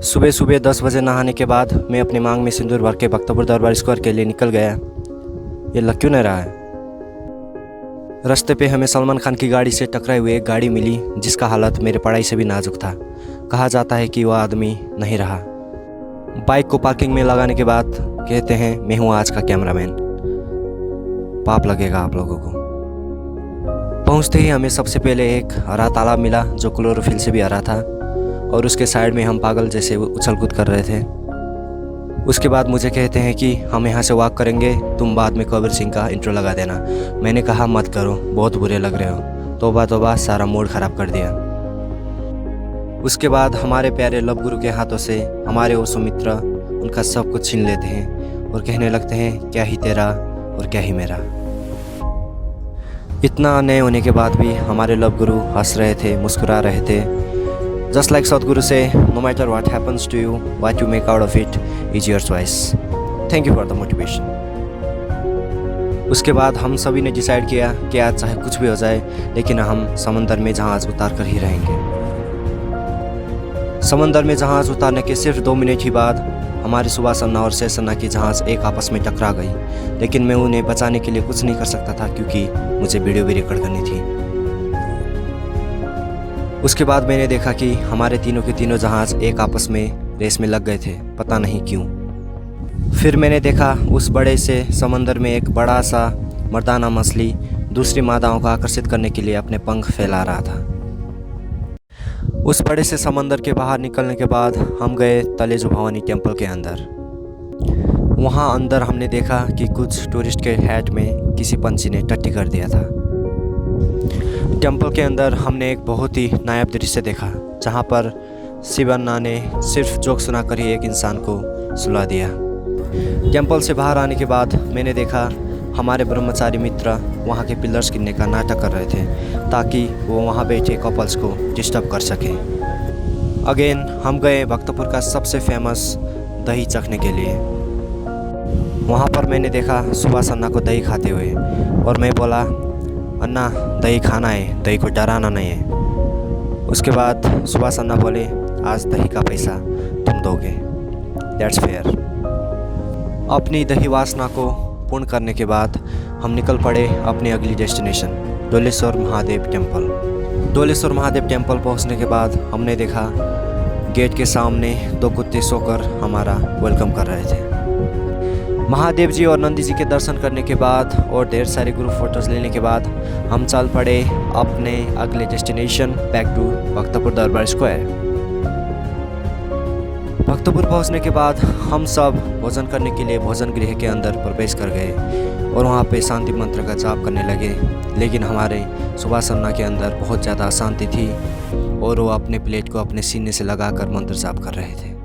सुबह सुबह 10 बजे नहाने के बाद मैं अपनी मांग में सिंदूर भर के भक्तपुर दरबार स्क्वायर के लिए निकल गया। ये लग क्यों नहीं रहा है। रास्ते पे हमें सलमान खान की गाड़ी से टकराई हुई एक गाड़ी मिली जिसका हालत मेरे पढ़ाई से भी नाजुक था। कहा जाता है कि वह आदमी नहीं रहा। बाइक को पार्किंग में लगाने के बाद कहते हैं मैं हूँ आज का कैमरामैन। पाप लगेगा आप लोगों को। पहुँचते ही हमें सबसे पहले एक हरा तालाब मिला जो क्लोरोफिल से भी हरा था और उसके साइड में हम पागल जैसे उछल कूद कर रहे थे। उसके बाद मुझे कहते हैं कि हम यहाँ से वॉक करेंगे, तुम बाद में कबीर सिंह का इंट्रो लगा देना। मैंने कहा मत करो, बहुत बुरे लग रहे हो। तौबा तौबा, सारा मूड ख़राब कर दिया। उसके बाद हमारे प्यारे लव गुरु के हाथों से हमारे वो सुमित्र उनका सब कुछ छीन लेते हैं और कहने लगते हैं क्या ही तेरा और क्या ही मेरा। इतना अन्याय होने के बाद भी हमारे लव गुरु हंस रहे थे, मुस्कुरा रहे थे। Just like Sadhguru say, no matter what happens to you, what you make out of it is your choice. Thank you for the motivation. उसके बाद हम सभी ने डिसाइड किया कि आज चाहे कुछ भी हो जाए लेकिन हम समंदर में जहाज़ उतार कर ही रहेंगे। समंदर में जहाज़ उतारने के सिर्फ 2 मिनट ही बाद हमारी सुभाष अन्ना और शेष अन्ना की जहाज़ एक आपस में टकरा गई, लेकिन मैं उन्हें बचाने के लिए कुछ नहीं कर सकता था क्योंकि मुझे वीडियो भी रिकॉर्ड करनी थी। उसके बाद मैंने देखा कि हमारे तीनों के तीनों जहाज़ एक आपस में रेस में लग गए थे, पता नहीं क्यों। फिर मैंने देखा उस बड़े से समंदर में एक बड़ा सा मर्दाना मछली दूसरी मादाओं को आकर्षित करने के लिए अपने पंख फैला रहा था। उस बड़े से समंदर के बाहर निकलने के बाद हम गए तलेजू भवानी टेम्पल के अंदर। वहाँ अंदर हमने देखा कि कुछ टूरिस्ट के हैट में किसी पंछी ने टट्टी कर दिया था। टेम्पल के अंदर हमने एक बहुत ही नायाब दृश्य देखा जहाँ पर शिव अन्ना ने सिर्फ जोक सुनाकर ही एक इंसान को सुला दिया। टेम्पल से बाहर आने के बाद मैंने देखा हमारे ब्रह्मचारी मित्र वहाँ के पिलर्स गिनने का नाटक कर रहे थे ताकि वो वहाँ बैठे कपल्स को डिस्टर्ब कर सकें। अगेन हम गए भक्तपुर का सबसे फेमस दही चखने के लिए। वहाँ पर मैंने देखा सुभाष अन्ना को दही खाते हुए और मैं बोला अन्ना दही खाना है, दही को डराना नहीं है। उसके बाद सुभाष अन्ना बोले आज दही का पैसा तुम दोगे, दैट्स फेयर। अपनी दही वासना को पूर्ण करने के बाद हम निकल पड़े अपनी अगली destination Doleshwar Mahadev temple. Doleshwar Mahadev temple पहुंचने के बाद हमने देखा गेट के सामने 2 कुत्ते सोकर हमारा वेलकम कर रहे थे। महादेव जी और नंदी जी के दर्शन करने के बाद और ढेर सारे ग्रुप फोटोज़ लेने के बाद हम चल पड़े अपने अगले डेस्टिनेशन बैक टू भक्तपुर दरबार स्क्वायर। भक्तपुर पहुंचने के बाद हम सब भोजन करने के लिए भोजन गृह के अंदर प्रवेश कर गए और वहां पे शांति मंत्र का जाप करने लगे, लेकिन हमारे सुभाष अन्ना के अंदर बहुत ज़्यादा अशांति थी और वो अपने प्लेट को अपने सीने से लगाकर मंत्र जाप कर रहे थे।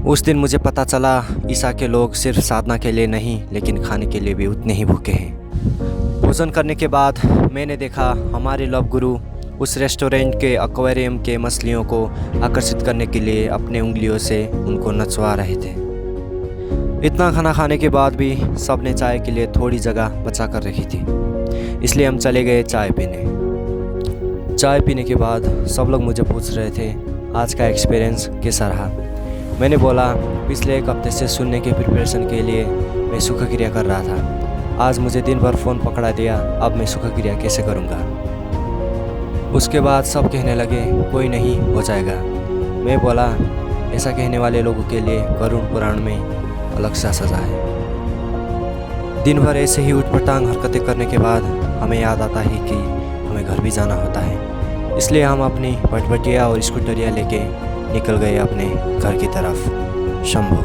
उस दिन मुझे पता चला ईसा के लोग सिर्फ साधना के लिए नहीं लेकिन खाने के लिए भी उतने ही भूखे हैं। भोजन करने के बाद मैंने देखा हमारे लव गुरु उस रेस्टोरेंट के एक्वेरियम के मछलियों को आकर्षित करने के लिए अपने उंगलियों से उनको नचवा रहे थे। इतना खाना खाने के बाद भी सबने चाय के लिए थोड़ी जगह बचा कर रखी थी, इसलिए हम चले गए चाय पीने। चाय पीने के बाद सब लोग मुझे पूछ रहे थे आज का एक्सपीरियंस कैसा रहा। मैंने बोला पिछले 1 हफ्ते से सुनने के प्रिपरेशन के लिए मैं सुख क्रिया कर रहा था। आज मुझे दिन भर फ़ोन पकड़ा दिया, अब मैं सुख क्रिया कैसे करूँगा। उसके बाद सब कहने लगे कोई नहीं हो जाएगा। मैं बोला ऐसा कहने वाले लोगों के लिए गरुड़ पुराण में अलग सा सज़ा है। दिन भर ऐसे ही उठपटांग हरकतें करने के बाद हमें याद आता है कि हमें घर भी जाना होता है, इसलिए हम अपनी भटभटिया और स्कूटरिया लेके निकल गए अपने घर की तरफ। शंभू।